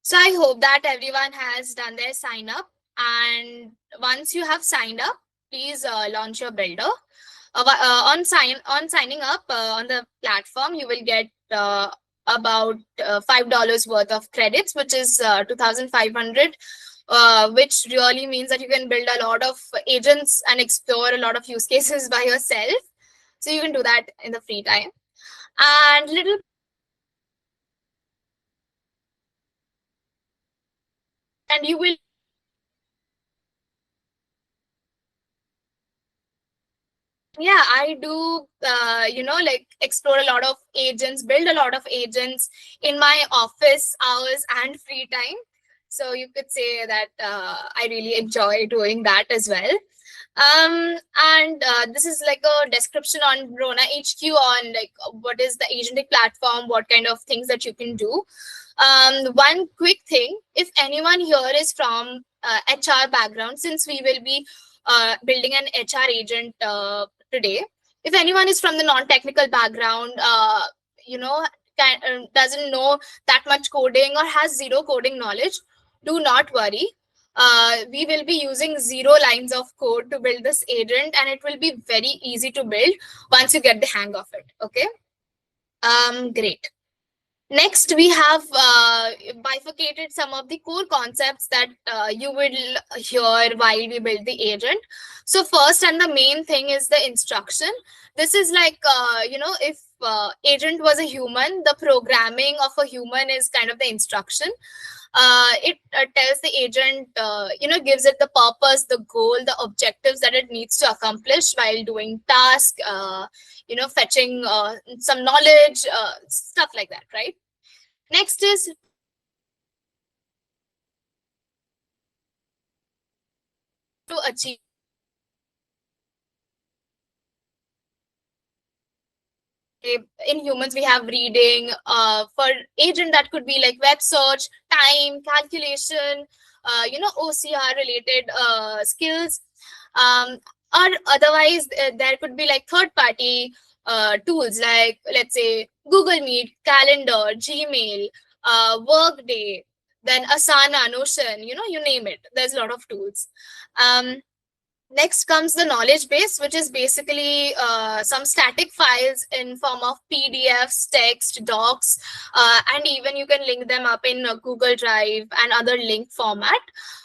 So I hope that everyone has done their sign up. And once you have signed up, please launch your builder. On signing up on the platform, you will get about $5 worth of credits, which is 2,500, which really means that you can build a lot of agents and explore a lot of use cases by yourself. So you can do that in the free time. And little and you will Yeah, I do like explore a lot of agents, build a lot of agents in my office hours and free time. So you could say that I really enjoy doing that as well. And this is like a description on Rona HQ on like what is the agentic platform, what kind of things that you can do. One quick thing, if anyone here is from HR background, since we will be building an HR agent today, if anyone is from the non-technical background, doesn't know that much coding or has zero coding knowledge, do not worry. We will be using 0 lines of code to build this agent, and it will be very easy to build once you get the hang of it. Okay. Great. Next, we have bifurcated some of the core concepts that you will hear while we build the agent. So first and the main thing is the instruction. This is like, if agent was a human, the programming of a human is kind of the instruction. It tells the agent, gives it the purpose, the goal, the objectives that it needs to accomplish while doing task, fetching some knowledge, stuff like that, right? Next is to achieve. In humans, we have reading. For agent, that could be like web search, time, calculation, OCR related skills. Or otherwise, there could be like third party tools like, let's say, Google Meet, Calendar, Gmail, Workday, then Asana, Notion, you name it. There's a lot of tools. Next comes the knowledge base, which is basically some static files in form of PDFs, text, docs, and even you can link them up in Google Drive and other link format,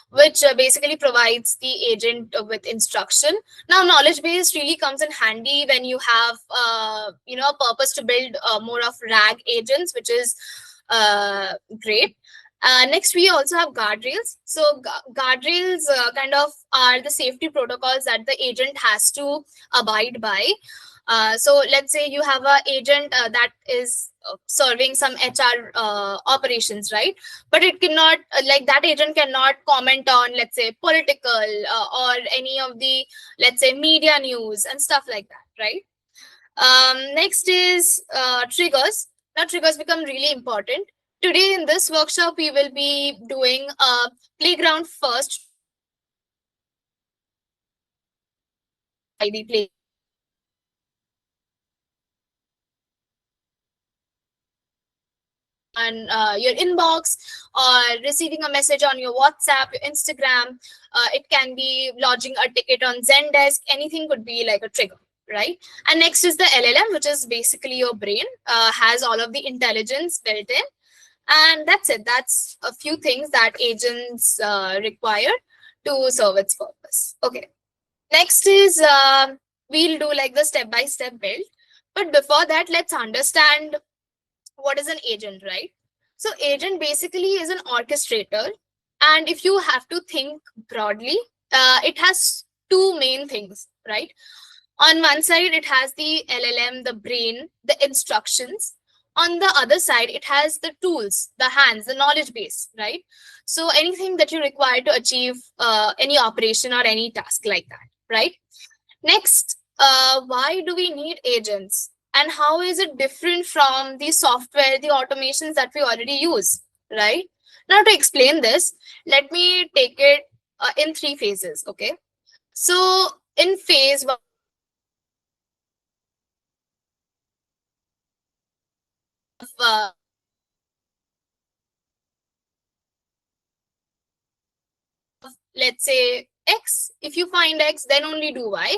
which basically provides the agent with instruction. Now, knowledge base really comes in handy when you have, a purpose to build more of RAG agents, which is great. Next, we also have guardrails. So guardrails kind of are the safety protocols that the agent has to abide by. So let's say you have an agent that is serving some HR operations, right? But it cannot, like that agent cannot comment on, let's say, political or any of the, let's say, media news and stuff like that, right? Next is triggers. Now, triggers become really important. Today in this workshop, we will be doing a playground first. ID play. On your inbox or receiving a message on your WhatsApp, your Instagram. It can be lodging a ticket on Zendesk. Anything could be like a trigger, right? And next is the LLM, which is basically your brain, has all of the intelligence built in. And that's it. That's a few things that agents require to serve its purpose. Okay. Next is we'll do like the step-by-step build. But before that, let's understand what is an agent, right? So agent basically is an orchestrator. And if you have to think broadly, it has two main things, right? On one side, it has the LLM, the brain, the instructions. On the other side, it has the tools, the hands, the knowledge base, right? So anything that you require to achieve any operation or any task like that, right? Next, why do we need agents? And how is it different from the software, the automations that we already use, right? Now, to explain this, let me take it in 3 phases, okay? So, in phase one, uh, let's say X. If you find X, then only do Y.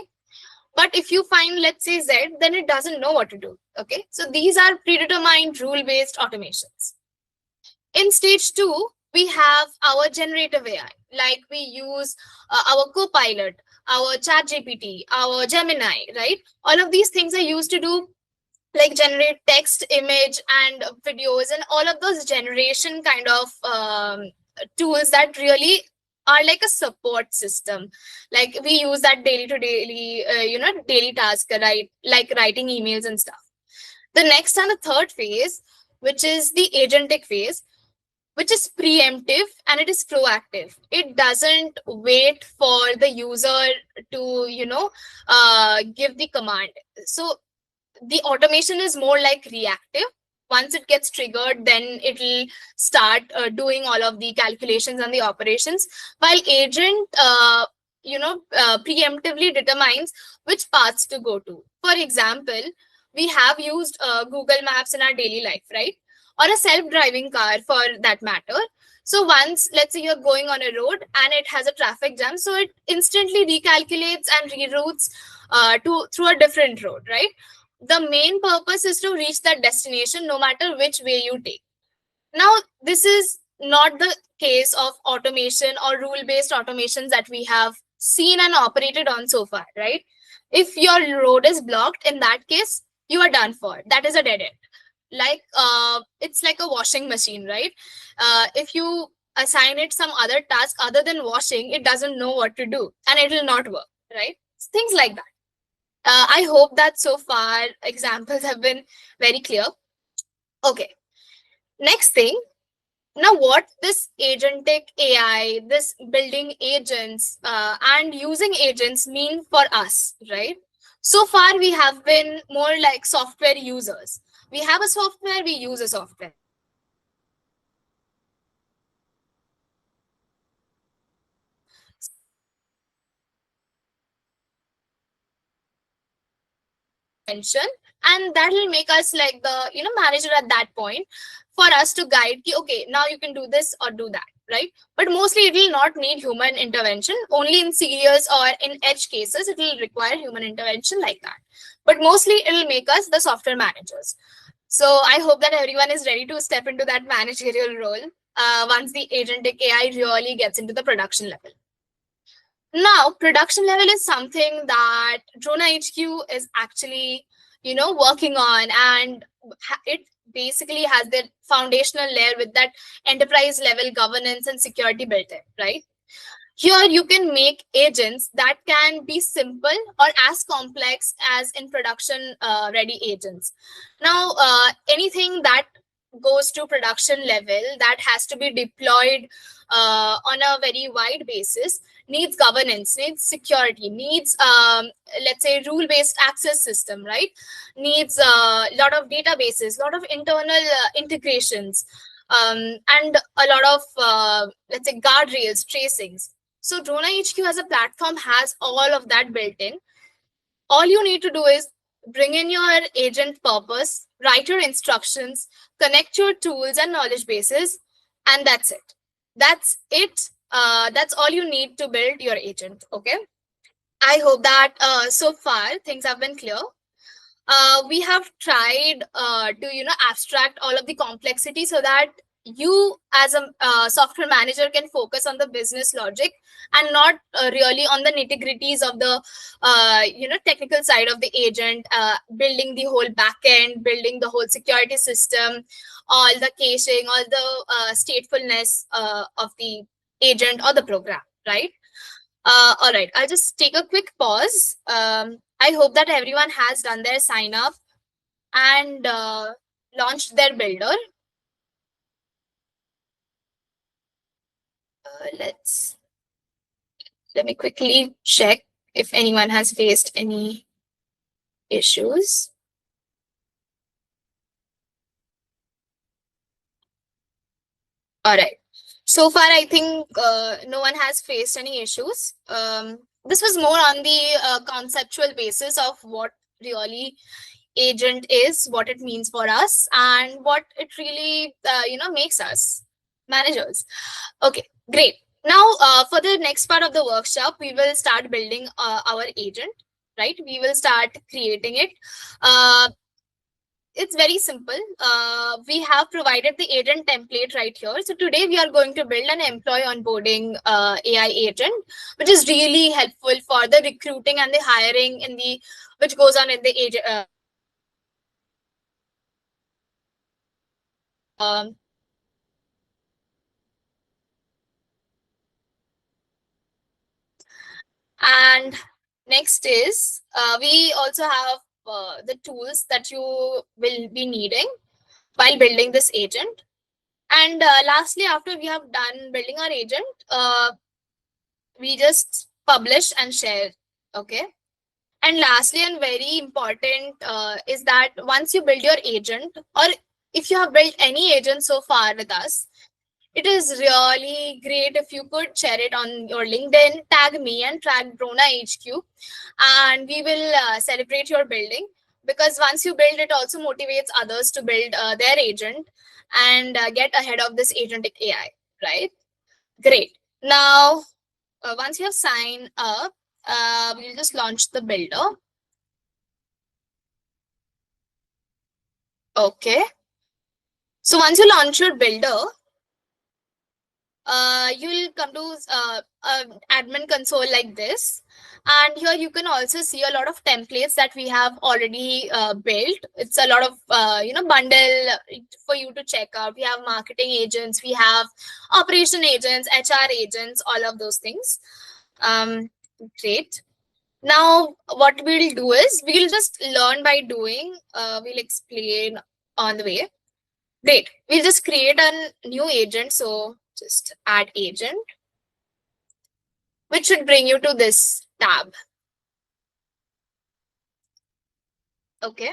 But if you find, let's say, Z, then it doesn't know what to do. Okay. So these are predetermined rule-based automations. In stage two, we have our generative AI. Like we use our Copilot, our ChatGPT, our Gemini, right? All of these things are used to do like generate text, image, and videos, and all of those generation kind of tools that really are like a support system. Like we use that daily to daily, daily task, right? Like writing emails and stuff. The next and the third phase, which is the agentic phase, which is preemptive and it is proactive. It doesn't wait for the user to, give the command. So the automation is more like reactive. Once it gets triggered, then it'll start doing all of the calculations and the operations, while agent preemptively determines which paths to go to. For example, we have used Google Maps in our daily life, right? Or a self-driving car for that matter. So once, let's say, you're going on a road and it has a traffic jam, so it instantly recalculates and reroutes to through a different road, right? The main purpose is to reach that destination no matter which way you take. Now, this is not the case of automation or rule-based automations that we have seen and operated on so far, right? If your road is blocked, in that case, you are done for. That is a dead end. Like it's like a washing machine, right? If you assign it some other task other than washing, it doesn't know what to do and it will not work, right? Things like that. I hope that so far examples have been very clear. Okay, next thing. Now, what this agentic AI, this building agents and using agents mean for us, right? So far, we have been more like software users. We have a software, we use a software. And that will make us like the manager at that point, for us to guide ki, okay, now you can do this or do that, right? But mostly it will not need human intervention. Only in serious or in edge cases it will require human intervention like that, but mostly it will make us the software managers. So I hope that everyone is ready to step into that managerial role once the agentic AI really gets into the production level. Now, production level is something that Drona HQ is actually, working on, and it basically has the foundational layer with that enterprise level governance and security built in, right? Here, you can make agents that can be simple or as complex as in production ready agents. Now, anything that goes to production level that has to be deployed on a very wide basis needs governance, needs security, needs let's say rule-based access system, right? Needs a lot of databases, lot of internal integrations, and a lot of let's say guardrails, tracings. So Drona HQ as a platform has all of that built in. All you need to do is bring in your agent purpose, write your instructions, connect your tools and knowledge bases, and that's it. That's it. That's all you need to build your agent. Okay. I hope that so far things have been clear. We have tried to abstract all of the complexity so that you as a software manager can focus on the business logic and not really on the nitty-gritties of the technical side of the agent, building the whole backend, building the whole security system, all the caching, all the statefulness of the agent or the program, right? All right, I'll just take a quick pause. I hope that everyone has done their sign up and launched their builder. Let me quickly check if anyone has faced any issues. All right. So far, I think no one has faced any issues. This was more on the conceptual basis of what really agent is, what it means for us, and what it really makes us managers. Okay, great. Now, for the next part of the workshop, we will start building our agent, right? We will start creating it. Uh, it's very simple. We have provided the agent template right here. So today we are going to build an employee onboarding AI agent, which is really helpful for the recruiting and the hiring in the which goes on in the agent. Um, and next is we also have the tools that you will be needing while building this agent. And lastly, after we have done building our agent, we just publish and share. Okay. And lastly, and very important, is that once you build your agent, or if you have built any agent so far with us, it is really great if you could share it on your LinkedIn, tag me and tag Drona HQ, and we will celebrate your building. Because once you build, it also motivates others to build their agent and get ahead of this agentic AI, right? Great. Now, once you have signed up, we'll just launch the builder. Okay. So once you launch your builder, you'll come to admin console like this, and here you can also see a lot of templates that we have already built. It's a lot of bundle for you to check out. We have marketing agents, we have operation agents, HR agents, all of those things. Great. Now what we'll do is we'll just learn by doing. We'll explain on the way. Great. We'll just create a new agent. So just add agent, which should bring you to this tab. Okay.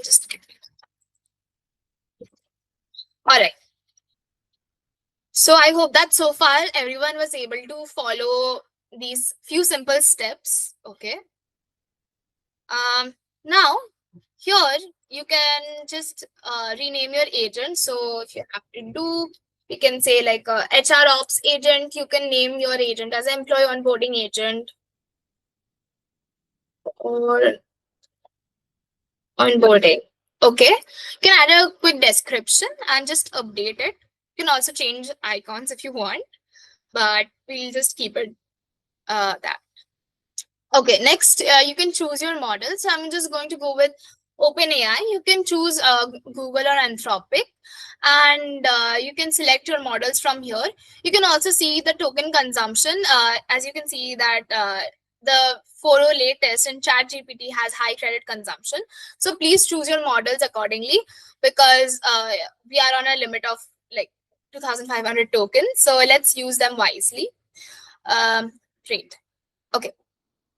Just all right. So I hope that so far everyone was able to follow these few simple steps. Okay. Now here you can just rename your agent. So if you have to do, we can say like HR ops agent. You can name your agent as employee onboarding agent or onboarding. Okay. You can add a quick description and just update it. You can also change icons if you want, but we'll just keep it that. Okay, next, you can choose your model. So I'm just going to go with OpenAI. You can choose Google or Anthropic, and you can select your models from here. You can also see the token consumption. As you can see that the 4.0 latest in ChatGPT has high credit consumption. So please choose your models accordingly, because we are on a limit of like 2,500 tokens. So let's use them wisely. Great. Okay.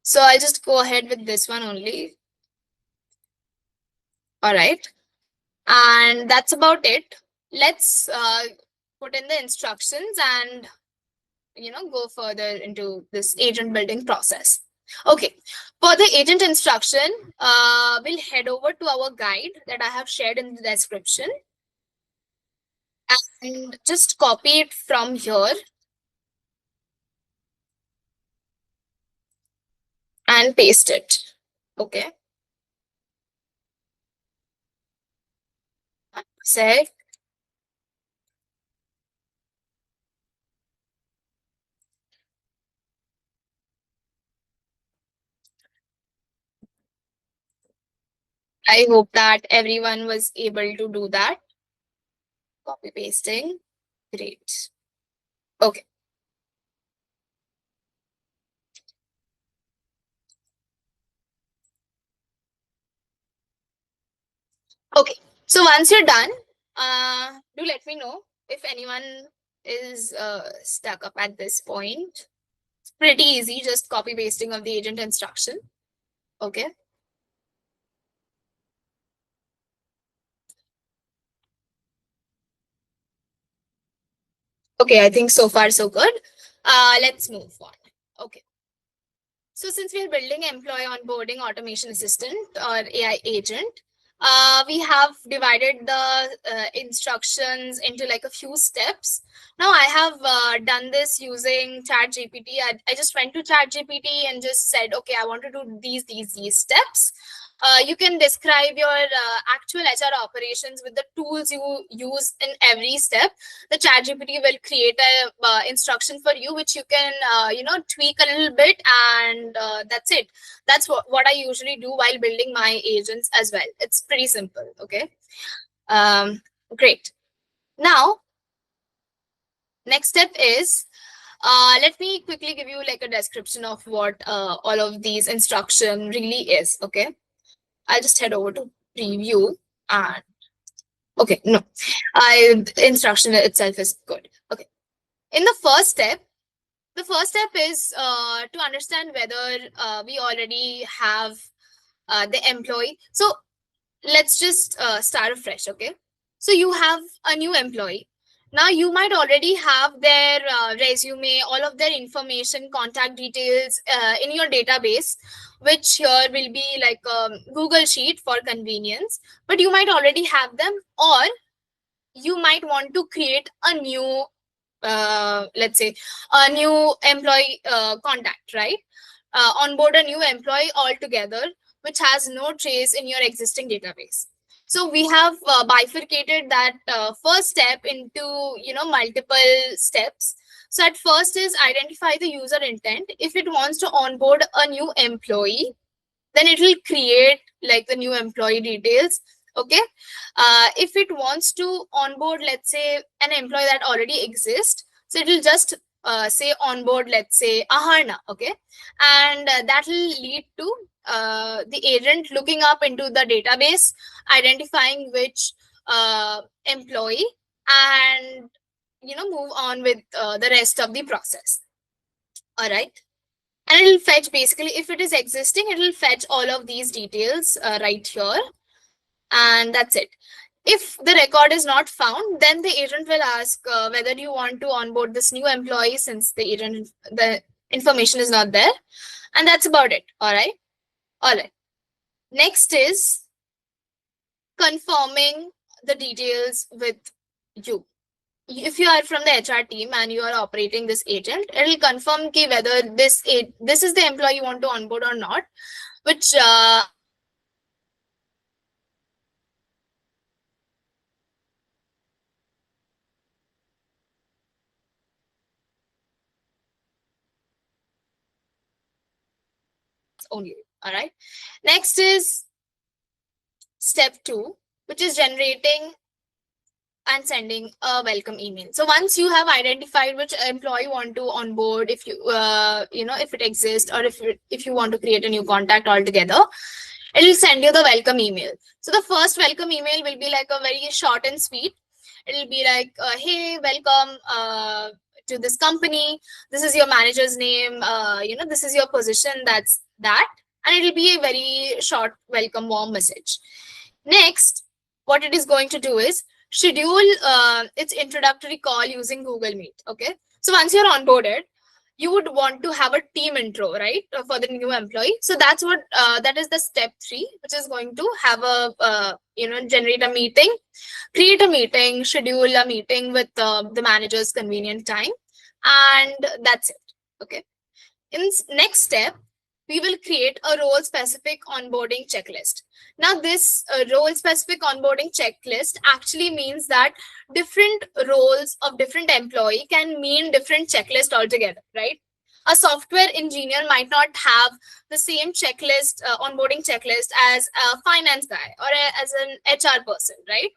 So I'll just go ahead with this one only. All right. And that's about it. Let's put in the instructions and go further into this agent building process. Okay. For the agent instruction, we'll head over to our guide that I have shared in the description and just copy it from here and paste it. Okay. Save. I hope that everyone was able to do that. Copy pasting. Great. Okay. Okay. So once you're done, do let me know if anyone is stuck up at this point. It's pretty easy, just copy pasting of the agent instruction. Okay. Okay, I think so far so good. Let's move on. Okay. So since we are building employee onboarding automation assistant or AI agent, We have divided the instructions into like a few steps. Now I have done this using ChatGPT. I just went to ChatGPT and just said, okay, I want to do these steps. You can describe your actual HR operations with the tools you use in every step. The ChatGPT will create a instruction for you, which you can tweak a little bit, and that's it. That's what I usually do while building my agents as well. It's pretty simple. Okay. um, Great. Now next step is, let me quickly give you like a description of what all of these instruction really is. Okay, I'll just head over to preview. And okay, no, I instruction itself is good. Okay, in the first step is to understand whether we already have the employee. So let's just start afresh. Okay, so you have a new employee. Now you might already have their resume, all of their information, contact details in your database, which here will be like a Google sheet for convenience. But you might already have them, or you might want to create a new, let's say, a new employee contact, right? Onboard a new employee altogether, which has no trace in your existing database. So we have bifurcated that first step into multiple steps. So at first is identify the user intent. If it wants to onboard a new employee, then it will create like the new employee details. Okay, if it wants to onboard, let's say, an employee that already exists, so it will just say onboard, let's say, Aharna. Okay, and that will lead to the agent looking up into the database, identifying which employee, and move on with the rest of the process. All right, and it will fetch, basically, if it is existing, it will fetch all of these details right here, and that's it. If the record is not found, then the agent will ask whether you want to onboard this new employee, since the information is not there, and that's about it. All right. Next is confirming the details with you. If you are from the HR team and you are operating this agent, it will confirm whether this is the employee you want to onboard or not, which only. All right. Next is step 2, which is generating and sending a welcome email. So once you have identified which employee you want to onboard, if you if it exists, or if you want to create a new contact altogether, it will send you the welcome email. So the first welcome email will be like a very short and sweet. It will be like, hey, welcome to this company. This is your manager's name. This is your position. That's that. And it will be a very short, welcome, warm message. Next, what it is going to do is schedule its introductory call using Google Meet. Okay. So once you're onboarded, you would want to have a team intro, right, for the new employee. So that's what that is the step 3, which is going to have a generate a meeting, create a meeting, schedule a meeting with the manager's convenient time, and that's it. Okay. In next step, we will create a role specific onboarding checklist. Now this role specific onboarding checklist actually means that different roles of different employee can mean different checklist altogether, right? A software engineer might not have the same checklist, onboarding checklist, as a finance guy or as an HR person, right?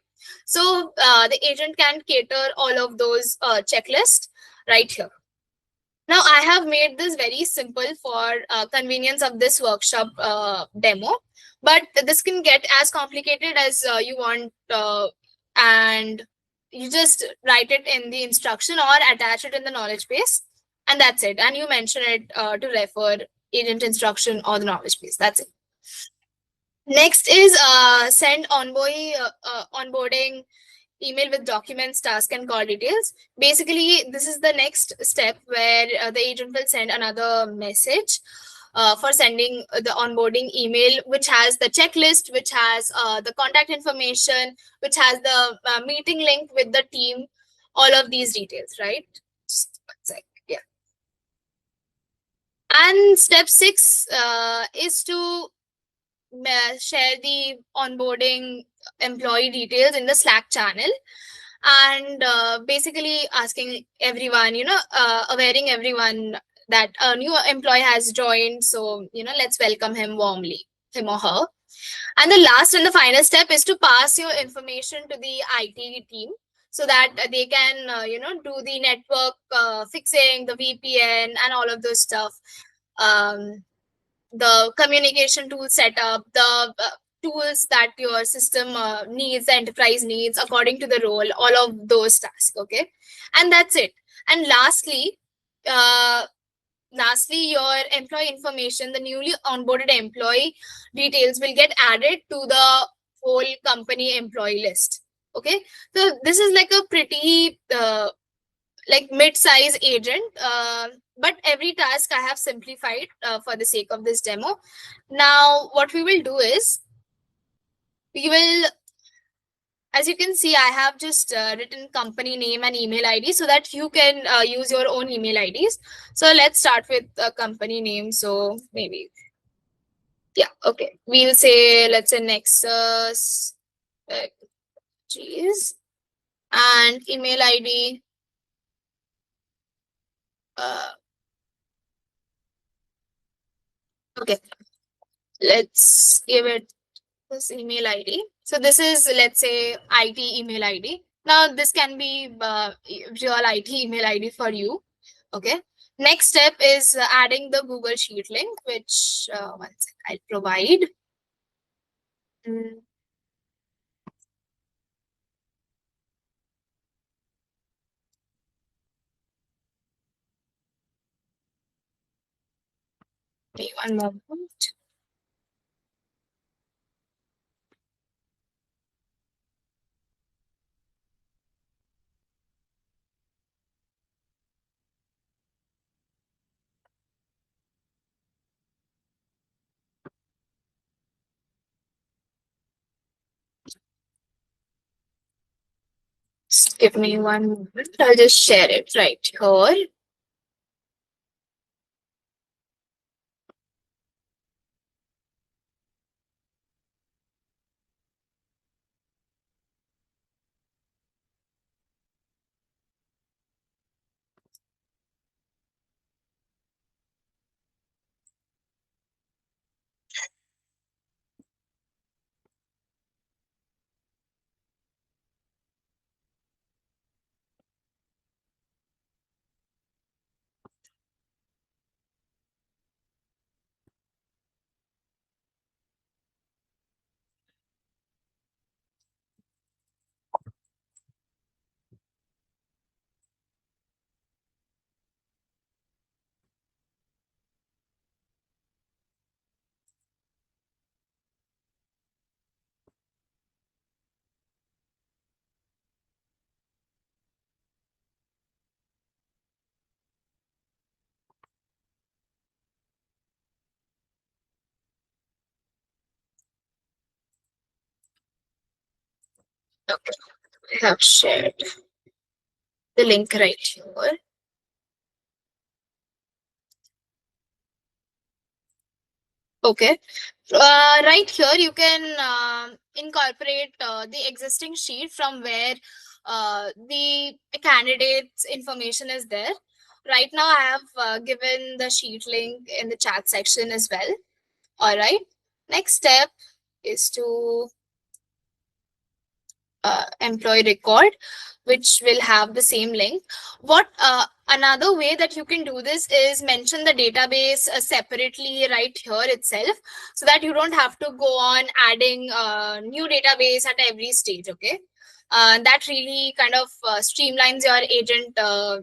So the agent can cater all of those checklists right here. Now, I have made this very simple for convenience of this workshop demo, but this can get as complicated as you want, and you just write it in the instruction or attach it in the knowledge base, and that's it. And you mention it to refer agent instruction or the knowledge base. That's it. Next is send onboarding email with documents, task, and call details. Basically, this is the next step where the agent will send another message for sending the onboarding email, which has the checklist, which has the contact information, which has the meeting link with the team, all of these details, right? Just one sec. Yeah. And step six is to share the onboarding employee details in the Slack channel, and basically asking everyone, awareing everyone that a new employee has joined, so let's welcome him warmly, him or her. And the last and the final step is to pass your information to the IT team, so that they can do the network fixing, the VPN and all of those stuff, um, the communication tool setup, the tools that your system needs, the enterprise needs according to the role, all of those tasks. Okay, and that's it. And uh, lastly, your employee information, the newly onboarded employee details will get added to the whole company employee list. Okay, so this is like a pretty like mid-size agent, but every task I have simplified for the sake of this demo. Now what we will do is, we will, as you can see, I have just written company name and email ID so that you can use your own email IDs. So let's start with a company name. So maybe, yeah, okay, we'll say, let's say Nexus Geez, and email ID, uh, okay, let's give it this email ID. So this is, let's say, IT email ID. Now this can be real IT email ID for you. Okay. Next step is adding the Google Sheet link, which one sec, I'll provide. Mm, wait one moment. Just give me one moment. I'll just share it right here. Okay, I have shared the link right here. Okay. Right here, you can incorporate the existing sheet from where the candidate's information is there. Right now, I have given the sheet link in the chat section as well. All right. Next step is to employee record, which will have the same link. What another way that you can do this is mention the database separately right here itself, so that you don't have to go on adding new database at every stage. Okay, that really kind of streamlines your agent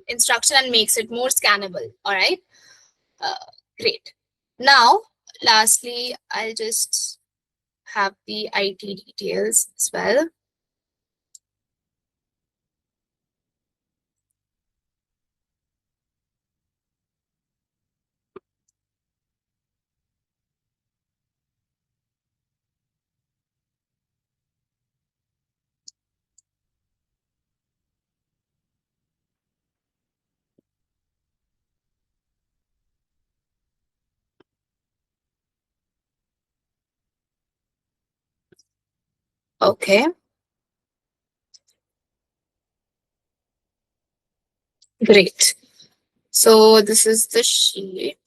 instruction and makes it more scannable. All right, uh, great. Now, lastly, I'll just have the IT details as well. Okay, great. So this is the sheet.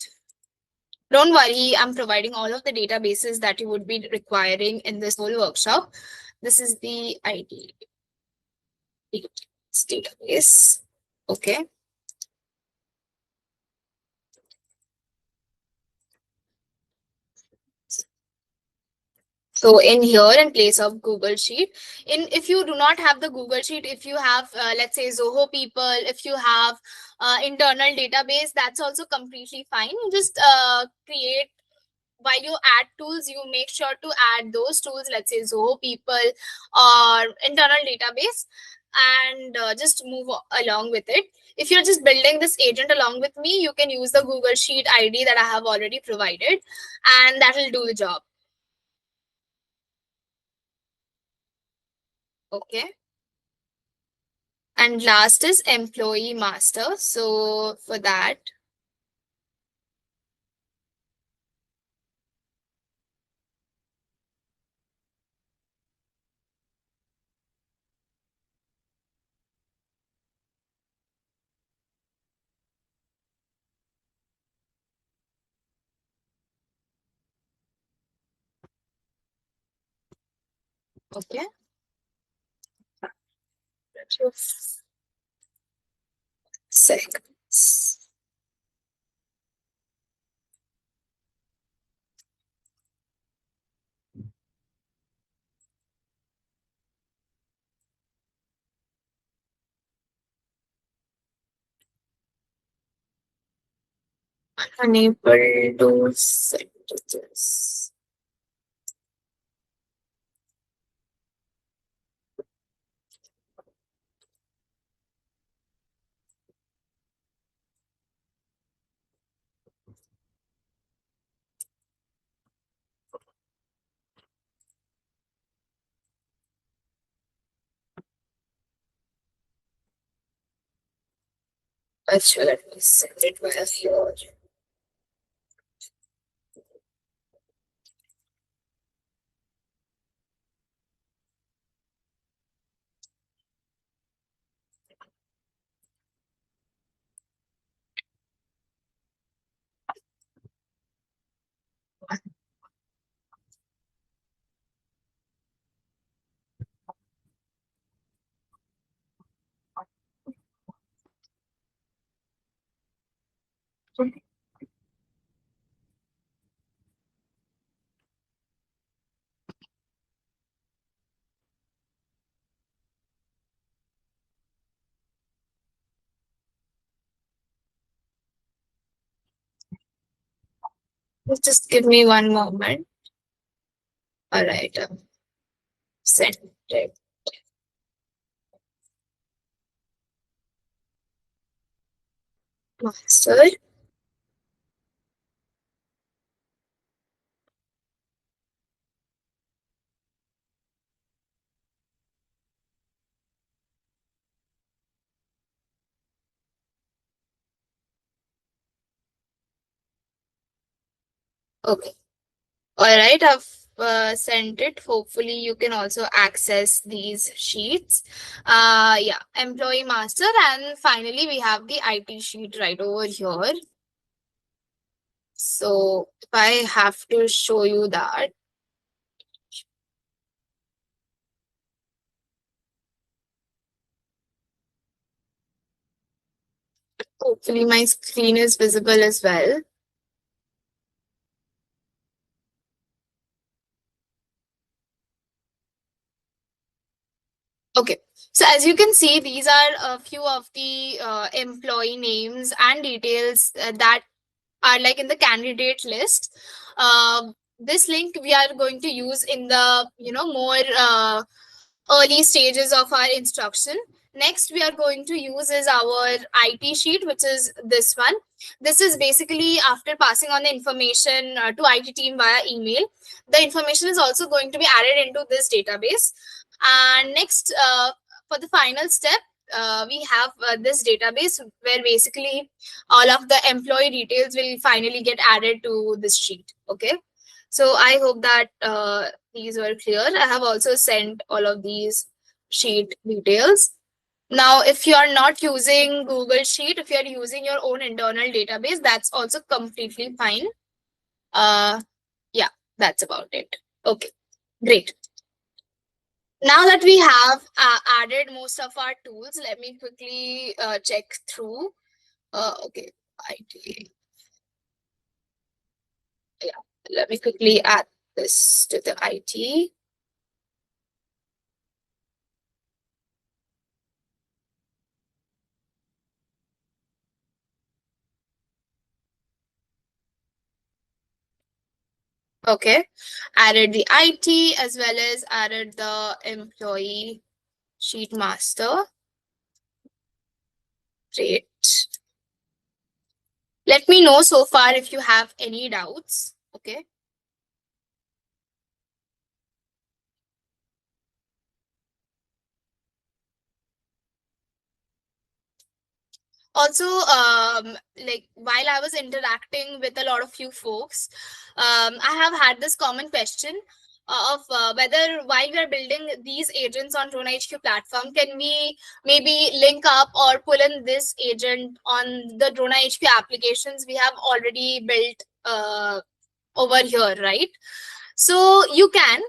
Don't worry, I'm providing all of the databases that you would be requiring in this whole workshop. This is the ID database. Okay. So in here, in place of Google Sheet, if you do not have the Google Sheet, if you have let's say Zoho people, if you have internal database, that's also completely fine. You just create, while you add tools, you make sure to add those tools, let's say Zoho people or internal database, and just move along with it. If you're just building this agent along with me, you can use the Google Sheet ID that I have already provided, and that will do the job. Okay. And last is employee master. So for that, okay. Seconds. Unable to set this. Actually, let me send it via here. Just give me one moment. All right. Send it. Master. Okay. All right. I've sent it. Hopefully, you can also access these sheets. Yeah. Employee master. And finally, we have the IT sheet right over here. So if I have to show you that, hopefully my screen is visible as well. Okay. So as you can see, these are a few of the employee names and details that are like in the candidate list. This link we are going to use in the more early stages of our instruction. Next, we are going to use is our IT sheet, which is this one. This is basically after passing on the information to IT team via email. The information is also going to be added into this database. And next, for the final step, we have this database where basically all of the employee details will finally get added to this sheet. Okay. So I hope that these were clear. I have also sent all of these sheet details. Now, if you are not using Google Sheet, if you are using your own internal database, that's also completely fine. Yeah, that's about it. Okay, great. Now that we have added most of our tools, let me quickly check through. Okay, IT. Yeah, let me quickly add this to the IT. Okay, added the IT as well as added the employee sheet master. Great. Let me know so far if you have any doubts. Okay. Also, like while I was interacting with a lot of you folks, I have had this common question of whether while we are building these agents on Drone HQ platform, can we maybe link up or pull in this agent on the Drone HQ applications we have already built over here, right? So you can,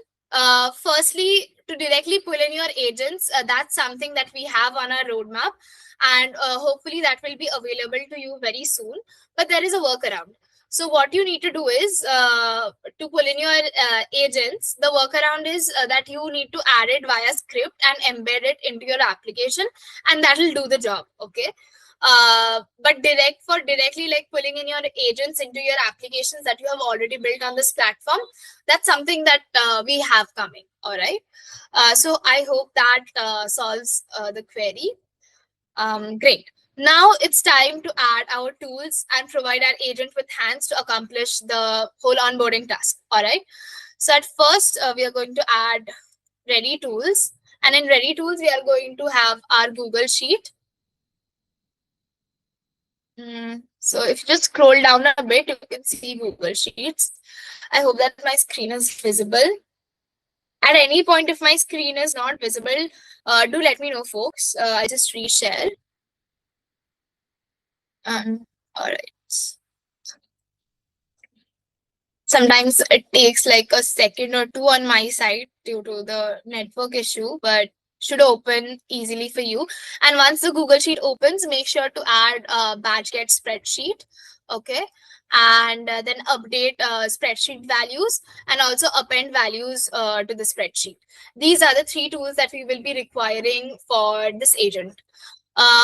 firstly, to directly pull in your agents, that's something that we have on our roadmap, and hopefully that will be available to you very soon. But there is a workaround. So what you need to do is to pull in your agents. The workaround is that you need to add it via script and embed it into your application, and that will do the job. Okay. But directly like pulling in your agents into your applications that you have already built on this platform, that's something that we have coming. All right. So I hope that solves the query. Great. Now it's time to add our tools and provide our agent with hands to accomplish the whole onboarding task. All right. So at first, we are going to add ready tools. And in ready tools, we are going to have our Google Sheet. So if you just scroll down a bit, you can see Google Sheets. I hope that my screen is visible. At any point, if my screen is not visible, do let me know, folks. I'll just reshare. All right. Sometimes it takes like a second or two on my side due to the network issue, but should open easily for you. And once the Google Sheet opens, make sure to add a batch get spreadsheet. Okay. And then update spreadsheet values and also append values to the spreadsheet. These are the three tools that we will be requiring for this agent.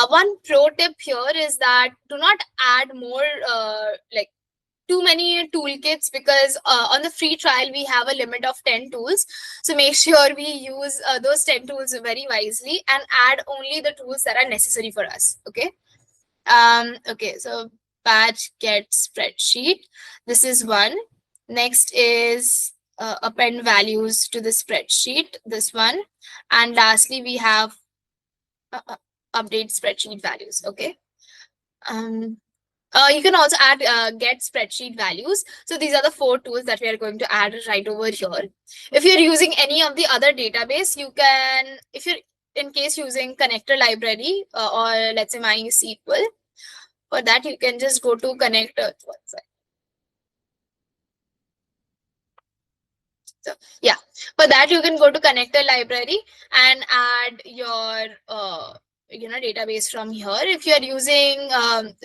One pro tip here is that do not add more like too many toolkits, because on the free trial we have a limit of 10 tools. So make sure we use those 10 tools very wisely and add only the tools that are necessary for us. Okay. Okay, so batch get spreadsheet, this is one. Next is append values to the spreadsheet, this one. And lastly we have update spreadsheet values. Okay. um you can also add get spreadsheet values. So these are the four tools that we are going to add right over here. If you're using any of the other database, you can, if you're in case using connector library or let's say MySQL, for that you can just go to connector. So yeah, for that you can go to connector library and add your database from here. If you are using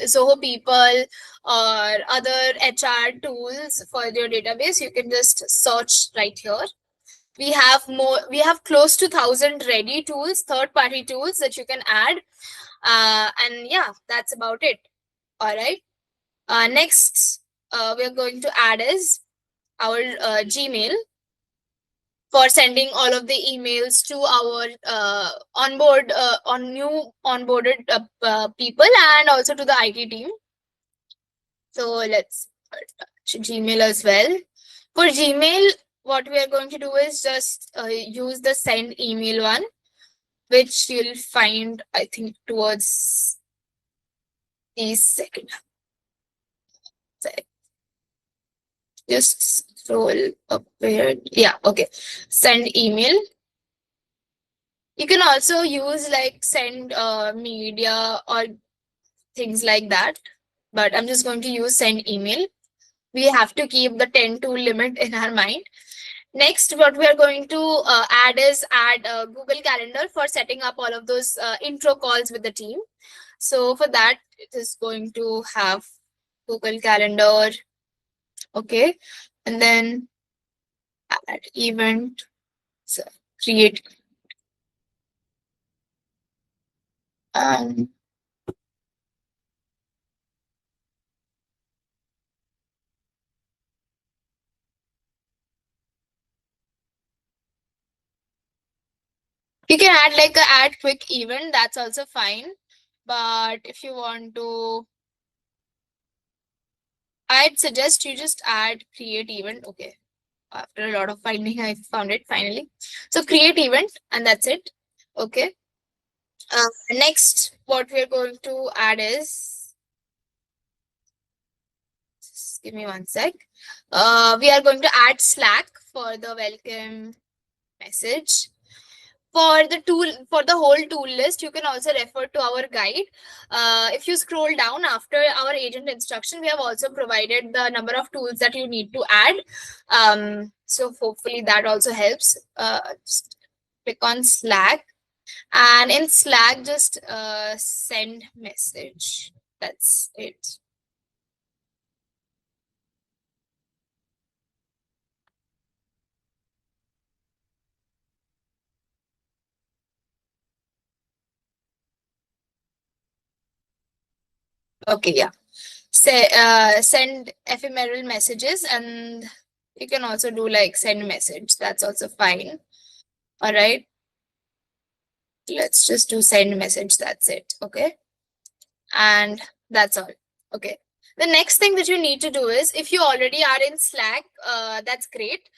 Zoho People or other HR tools for your database, you can just search right here. We have close to 1,000 ready tools, third-party tools that you can add. And yeah, that's about it. All right. Next, we're going to add is our Gmail for sending all of the emails to our on new onboarded people and also to the IT team. So let's Gmail as well. For Gmail, what we are going to do is just use the send email one, which you'll find, I think, towards the second. Just Scroll up here. Yeah, okay. Send email. You can also use like send media or things like that. But I'm just going to use send email. We have to keep the 10 tool limit in our mind. Next, what we are going to add is add Google Calendar for setting up all of those intro calls with the team. So for that, it is going to have Google Calendar. Okay. And then add event, so create. Um, you can add like a add quick event. That's also fine. But if you want to, I'd suggest you just add create event. Okay. After a lot of finding, I found it finally. So create event and that's it. Okay. Next, what we're going to add is, just give me one sec. We are going to add Slack for the welcome message. For the tool, for the whole tool list, you can also refer to our guide. If you scroll down after our agent instruction, we have also provided the number of tools that you need to add. So hopefully that also helps. Just click on Slack, and in Slack, just send message. That's it. Okay, yeah. Say send ephemeral messages, and you can also do like send message. That's also fine. All right. Let's just do send message. That's it. Okay. And that's all. Okay. The next thing that you need to do is, if you already are in Slack, that's great.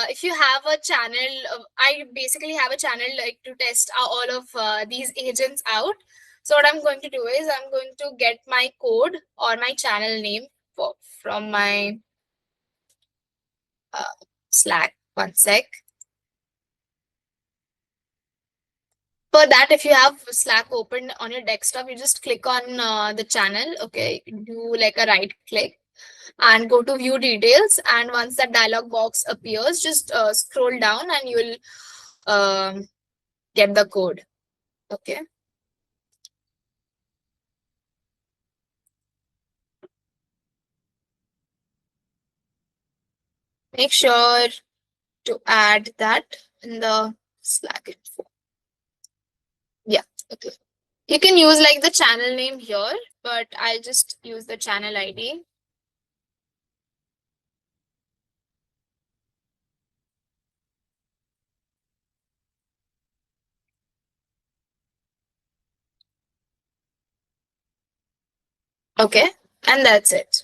If you have a channel, I basically have a channel like to test all of these agents out. So what I'm going to do is I'm going to get my code or my channel name from my uh, Slack. One sec. For that, if you have Slack open on your desktop, you just click on the channel. Okay, do like a right click and go to view details. And once that dialog box appears, just scroll down and you will get the code. Okay. Make sure to add that in the Slack info. Yeah. Okay. You can use like the channel name here, but I'll just use the channel ID. Okay. And that's it.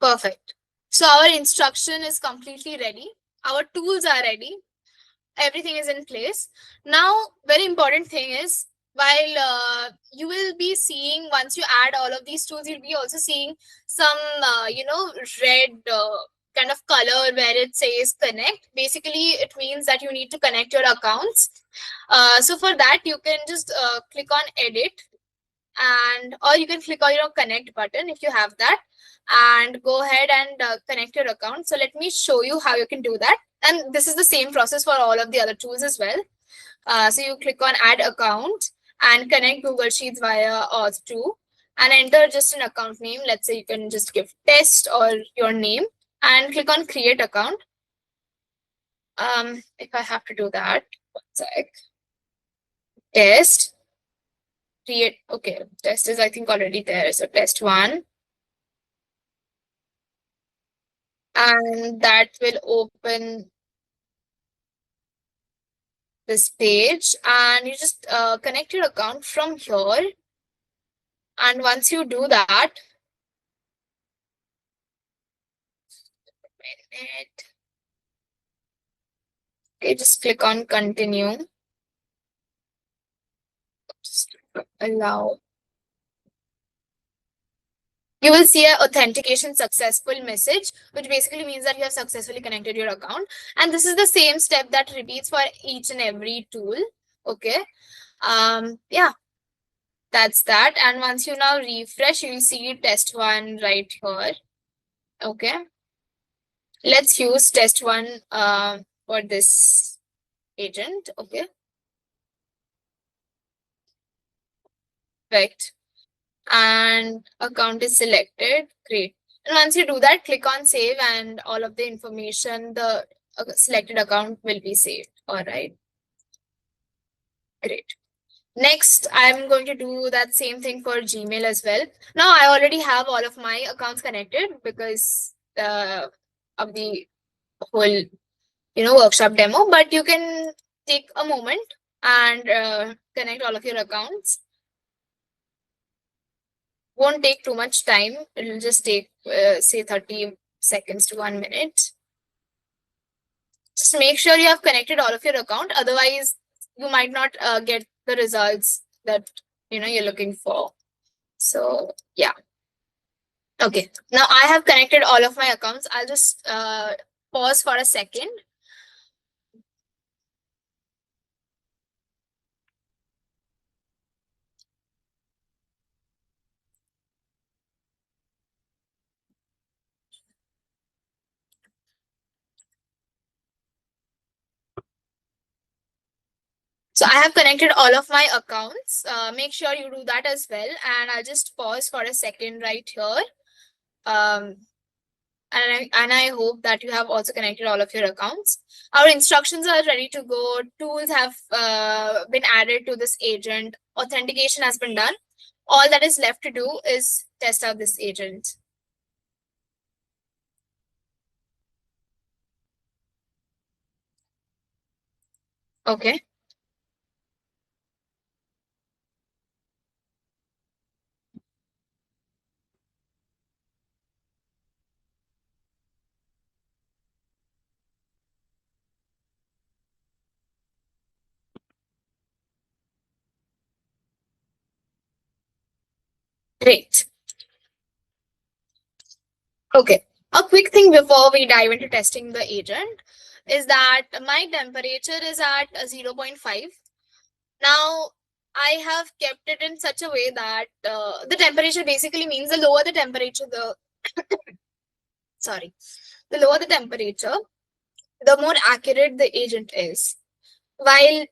Perfect. So our instruction is completely ready. Our tools are ready. Everything is in place. Now, very important thing is, while you will be seeing, once you add all of these tools, you'll be also seeing some, red kind of color where it says connect. Basically, it means that you need to connect your accounts. So for that, you can just click on edit, and or you can click on your connect button if you have that, and go ahead and connect your account. So let me show you how you can do that. And this is the same process for all of the other tools as well. So you click on add account and connect Google Sheets via Auth2 and enter just an account name. Let's say you can just give test or your name and click on create account. If I have to do that, one sec. Test, create. Okay, test is I think already there. So test one. And that will open this page, and you just connect your account from here. And once you do that, okay, just click on continue. Just allow. you will see an authentication successful message, which basically means that you have successfully connected your account. And this is the same step that repeats for each and every tool. Okay. Yeah, that's that. And once you now refresh, you'll see test one right here. Okay. Let's use test one for this agent. Okay. Perfect. And account is selected. Great. And once you do that, click on save and all of the information, the selected account will be saved. All right. Great. Next, I'm going to do that same thing for Gmail as well. Now, I already have all of my accounts connected because of the whole, workshop demo, but you can take a moment and connect all of your accounts. Won't take too much time. It'll just take, say, 30 seconds to 1 minute. Just make sure you have connected all of your account. Otherwise, you might not get the results that you're looking for. So yeah. Okay. Now I have connected all of my accounts. I'll just pause for a second. So I have connected all of my accounts. Make sure you do that as well. And I'll just pause for a second right here. And I hope that you have also connected all of your accounts. Our instructions are ready to go. Tools have been added to this agent. Authentication has been done. All that is left to do is test out this agent. Okay. Great. Okay. A quick thing before we dive into testing the agent is that my temperature is at 0.5. Now, I have kept it in such a way that the temperature basically means the lower the temperature, the lower the temperature, the more accurate the agent is. While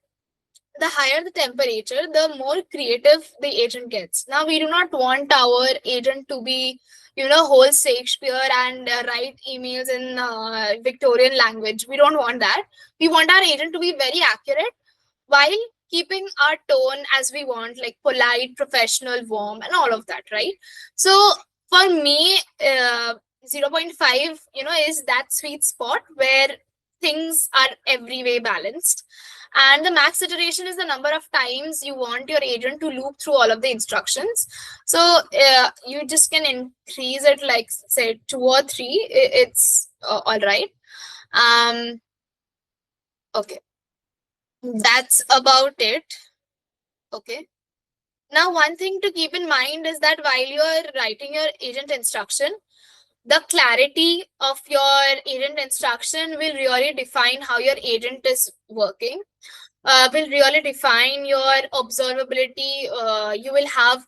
the higher the temperature, the more creative the agent gets. Now, we do not want our agent to be, whole Shakespeare and write emails in Victorian language. We don't want that. We want our agent to be very accurate while keeping our tone as we want, like polite, professional, warm, and all of that, right? So for me, 0.5, is that sweet spot where things are every way balanced. And the max iteration is the number of times you want your agent to loop through all of the instructions. So you just can increase it like, say, 2 or 3. It's all right. Okay. That's about it. Okay. Now, one thing to keep in mind is that while you're writing your agent instruction, the clarity of your agent instruction will really define how your agent is working. Will really define your observability. You will have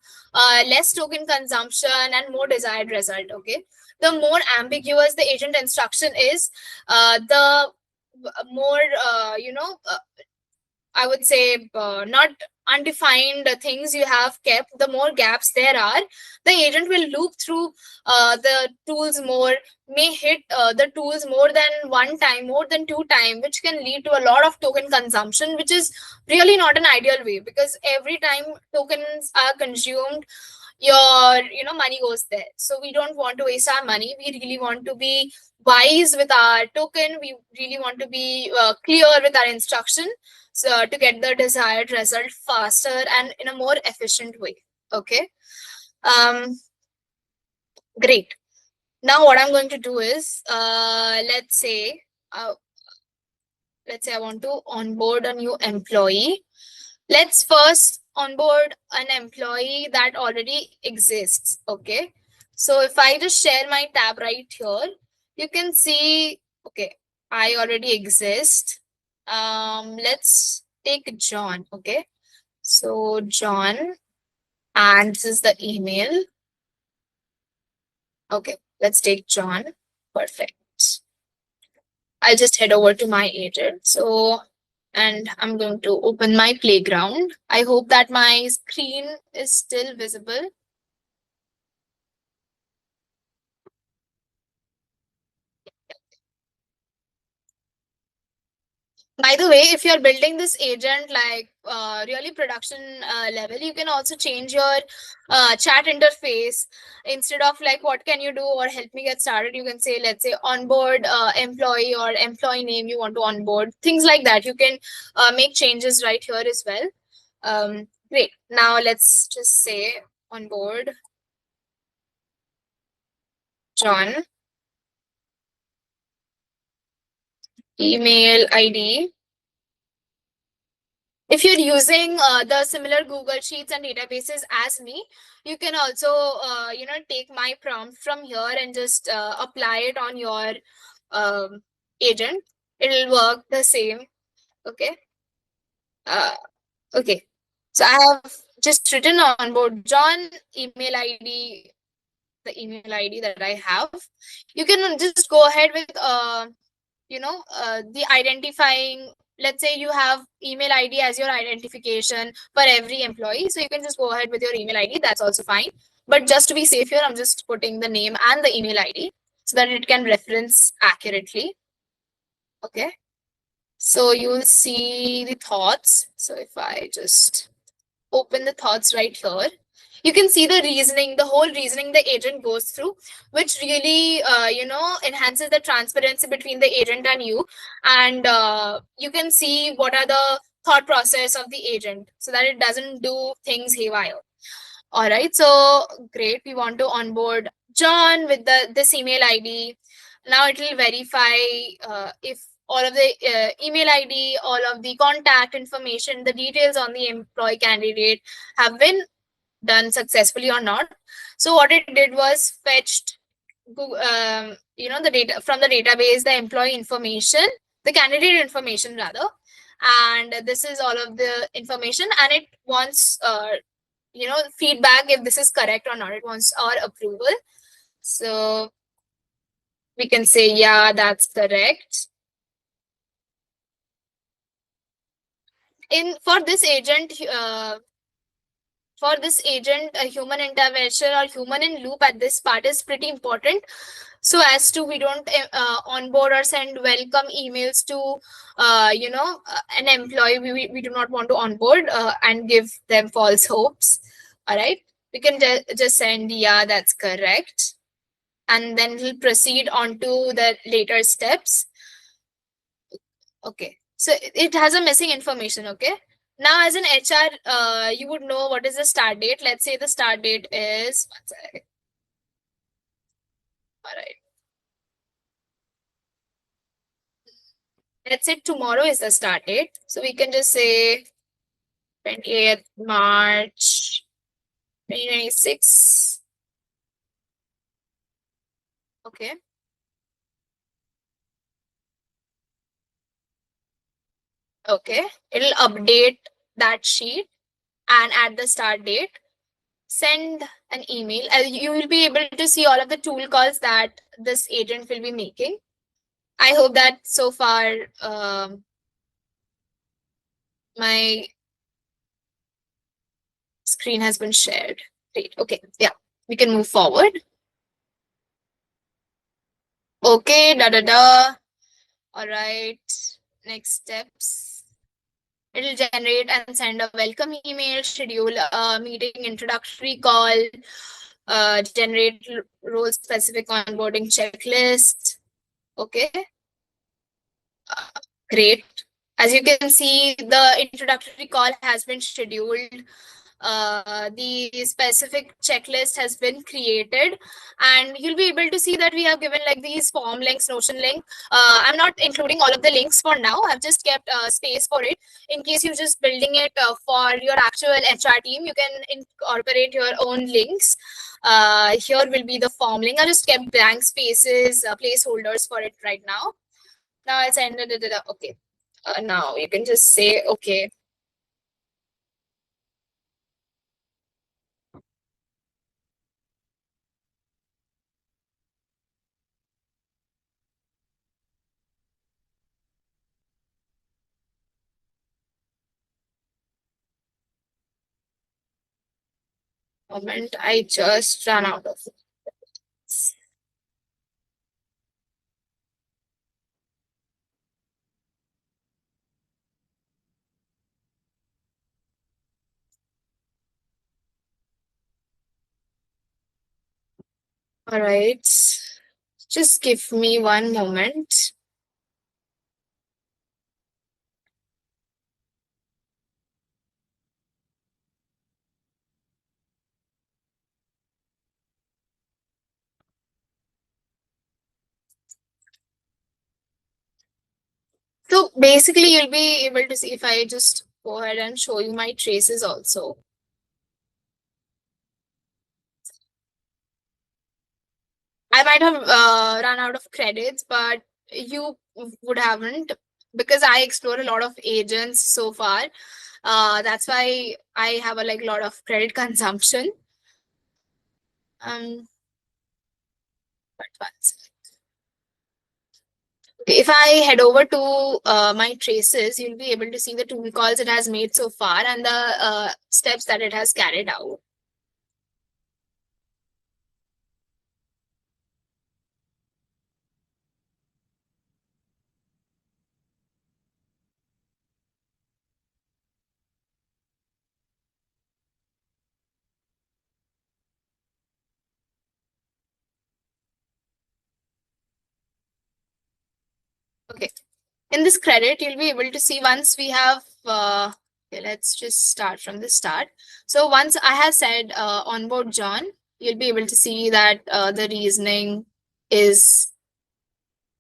less token consumption and more desired result. Okay. The more ambiguous the agent instruction is, the more, I would say, not undefined things you have kept, the more gaps there are, the agent will loop through the tools more, may hit the tools more than one time, more than 2 times, which can lead to a lot of token consumption, which is really not an ideal way, because every time tokens are consumed, your money goes there. So we don't want to waste our money. We really want to be wise with our token. We really want to be clear with our instruction, so to get the desired result faster and in a more efficient way. Okay. Great. Now what I'm going to do is, let's say I want to onboard a new employee. Let's first onboard an employee that already exists. Okay. So if I just share my tab right here, you can see, okay, I already exist. Let's take John. Okay. So John, and this is the email. Okay, let's take John. Perfect. I'll just head over to my agent. So, and I'm going to open my playground. I hope that my screen is still visible. By the way, if you're building this agent like really production level, you can also change your chat interface. Instead of like, what can you do or help me get started, you can say, let's say, onboard employee or employee name you want to onboard, things like that. You can make changes right here as well. Great. Now let's just say onboard John, email ID. If you're using the similar Google Sheets and databases as me, you can also take my prompt from here and just apply it on your um, agent. It'll work the same. Okay. Uh, okay. So I have just written on board John, email ID, the email ID that I have. You can just go ahead with the identifying. Let's say you have email ID as your identification for every employee, so you can just go ahead with your email ID. That's also fine, but just to be safe here, I'm just putting the name and the email ID so that it can reference accurately. Okay, so you'll see the thoughts. So if I just open the thoughts right here, you can see the reasoning, the whole reasoning the agent goes through, which really enhances the transparency between the agent and you. And you can see what are the thought process of the agent so that it doesn't do things haywire. All right, so great. We want to onboard John with this email ID. Now it will verify if all of the email ID, all of the contact information, the details on the employee candidate have been done successfully or not. So what it did was fetched the data from the database, the employee information, the candidate information rather, and this is all of the information, and it wants feedback if this is correct or not. It wants our approval. So we can say, yeah, that's correct. In for this agent, a human intervention or human in loop at this part is pretty important. So as to we don't onboard or send welcome emails to an employee we do not want to onboard and give them false hopes. All right, we can just send, yeah, that's correct, and then we'll proceed on to the later steps. Okay, so it has a missing information. Okay, now as an HR, you would know what is the start date. Let's say the start date is, one second. All right, let's say tomorrow is the start date, so we can just say 28th March 2026. Okay, okay, it'll update that sheet and add the start date. Send an email. You will be able to see all of the tool calls that this agent will be making. I hope that so far my screen has been shared. Great. Okay. Yeah. We can move forward. Okay. Da da da. All right. Next steps. It'll generate and send a welcome email, schedule a meeting introductory call, generate role specific onboarding checklist. Okay. Great. As you can see, the introductory call has been scheduled. the specific checklist has been created, and you'll be able to see that we have given like these form links, Notion link. I'm not including all of the links for now. I've just kept space for it in case you're just building it for your actual HR team. You can incorporate your own links. Here will be the form link. I just kept blank spaces, placeholders for it right now. Now it's ended. Okay. Now you can just say okay. Moment, I just ran out of it. All right. Just give me one moment. So basically, you'll be able to see if I just go ahead and show you my traces also. I might have run out of credits, but you would haven't, because I explore a lot of agents so far. That's why I have a like lot of credit consumption. But once. If I head over to my traces, you'll be able to see the tool calls it has made so far and the steps that it has carried out. Okay. In this credit, you'll be able to see once we have, okay, let's just start from the start. So once I have said onboard John, you'll be able to see that the reasoning is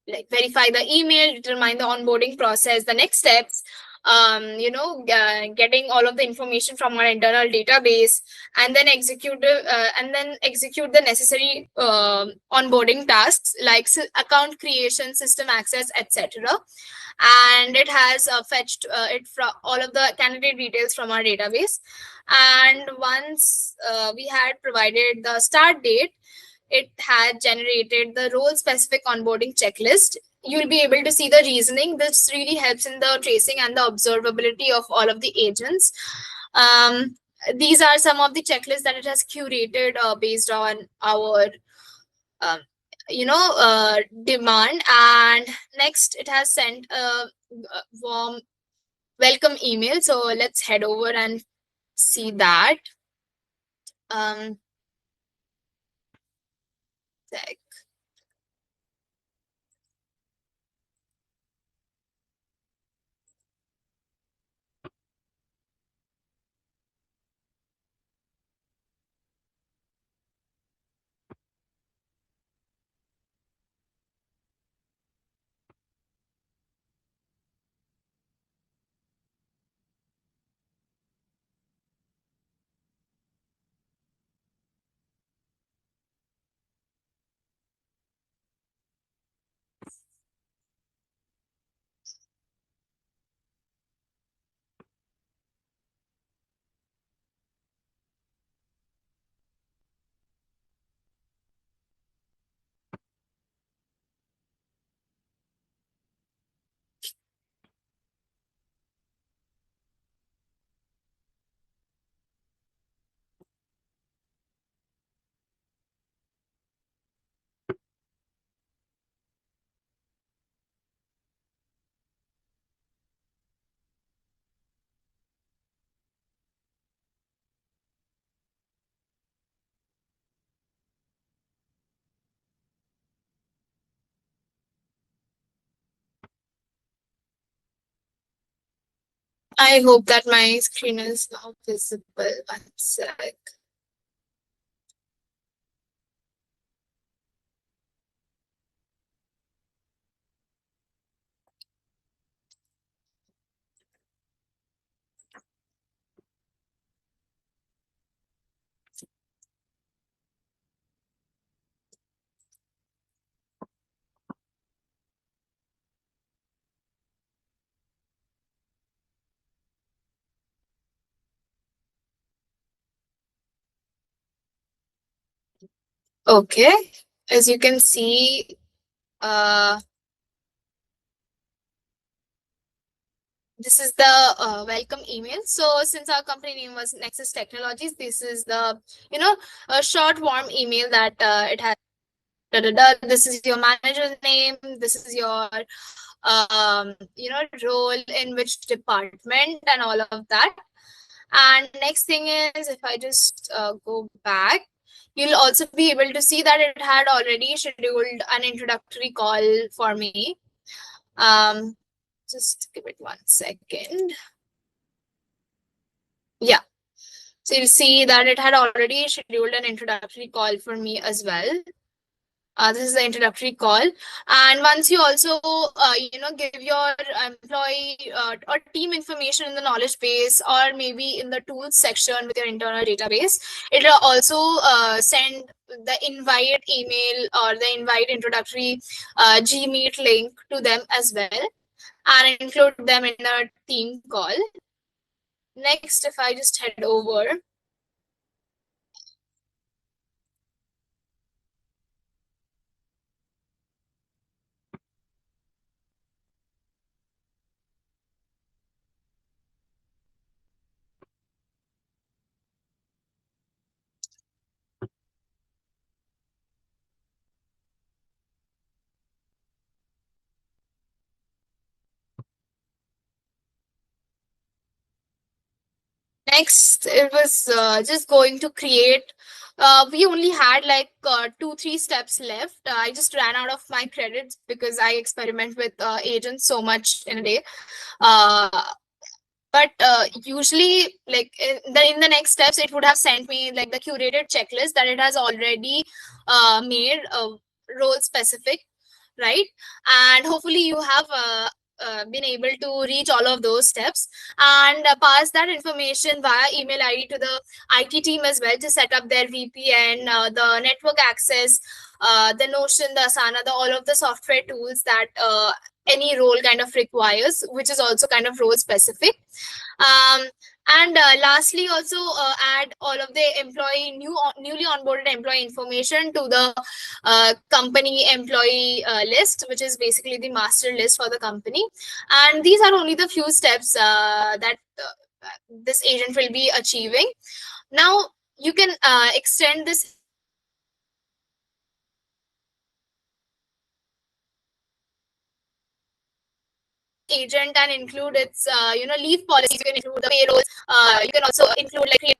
like verify the email, determine the onboarding process, the next steps, getting all of the information from our internal database, and then execute the necessary onboarding tasks like account creation, system access, etc. And it has fetched it from all of the candidate details from our database. And once we had provided the start date, it had generated the role specific onboarding checklist. You'll be able to see the reasoning. This really helps in the tracing and the observability of all of the agents. Um, these are some of the checklists that it has curated based on our um, demand. And next, it has sent a warm welcome email. So let's head over and see that. Um, I hope that my screen is now visible. One sec. Okay. As you can see, uh, this is the welcome email. So since our company name was Nexus Technologies, this is the, a short warm email that it has. Da, da, da. This is your manager's name. This is your role in which department and all of that. And next thing is, if I just go back, you'll also be able to see that it had already scheduled an introductory call for me. Just give it 1 second. Yeah. So you'll see that it had already scheduled an introductory call for me as well. This is the introductory call. And once you also, give your employee or team information in the knowledge base, or maybe in the tools section with your internal database, it will also send the invite email or the invite introductory Gmeet link to them as well, and include them in a team call. Next, if I just head over, next, it was just going to create. We only had like 2-3 steps left. I just ran out of my credits because I experiment with agents so much in a day. Uh, but usually, like in the next steps, it would have sent me like the curated checklist that it has already made role specific, right? And hopefully you have been able to reach all of those steps and pass that information via email ID to the IT team as well to set up their VPN, the network access, the Notion, the Asana, all of the software tools that any role kind of requires, which is also kind of role specific. um, and lastly, also add all of the newly onboarded employee information to the company employee list, which is basically the master list for the company. And these are only the few steps that this agent will be achieving. Now, you can extend this agent and include its leave policies. You can include the payrolls. You can also include like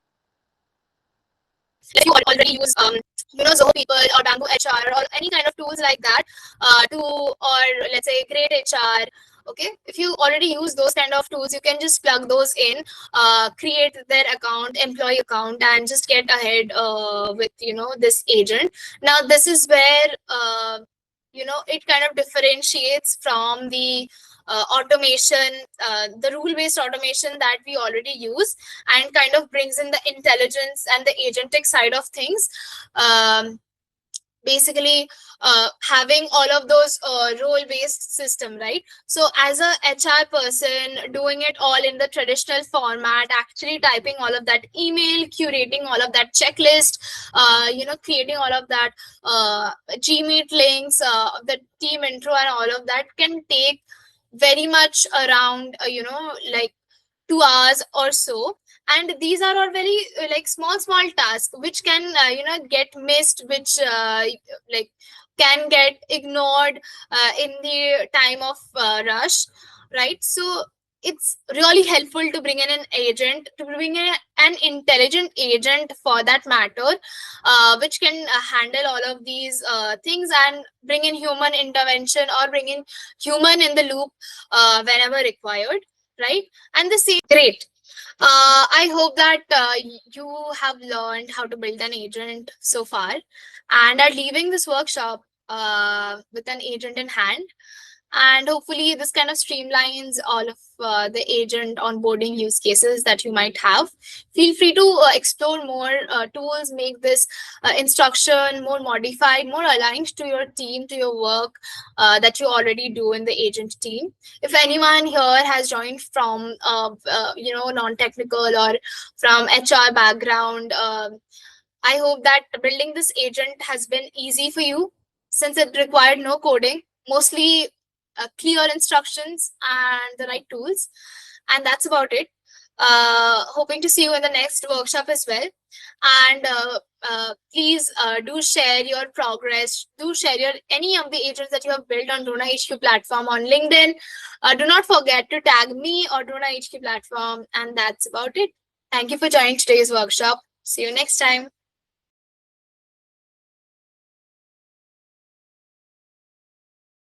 you already use Zoho people or Bamboo HR or any kind of tools like that or let's say Great HR. Okay, if you already use those kind of tools, you can just plug those in, create their account, employee account, and just get ahead with this agent. Now this is where it kind of differentiates from the automation, the rule-based automation that we already use, and kind of brings in the intelligence and the agentic side of things. Basically, having all of those role-based system, right? So as a HR person doing it all in the traditional format, actually typing all of that email, curating all of that checklist, creating all of that Gmeet links, the team intro and all of that can take very much around like 2 hours or so. And these are all very like small tasks which can get missed, which like can get ignored in the time of rush, right? So it's really helpful to bring in an agent, to bring in an intelligent agent for that matter, which can handle all of these things and bring in human intervention or bring in human in the loop whenever required. right? And the same, great. I hope that you have learned how to build an agent so far and are leaving this workshop with an agent in hand. And hopefully, this kind of streamlines all of the agent onboarding use cases that you might have. Feel free to explore more tools, make this instruction more modified, more aligned to your team, to your work that you already do in the agent team. If anyone here has joined from non-technical or from HR background, I hope that building this agent has been easy for you since it required no coding, mostly clear instructions and the right tools. And that's about it. Hoping to see you in the next workshop as well. And please do share your progress. Do share your any of the agents that you have built on Drona HQ platform on LinkedIn. Do not forget to tag me or Drona HQ platform. And that's about it. Thank you for joining today's workshop. See you next time.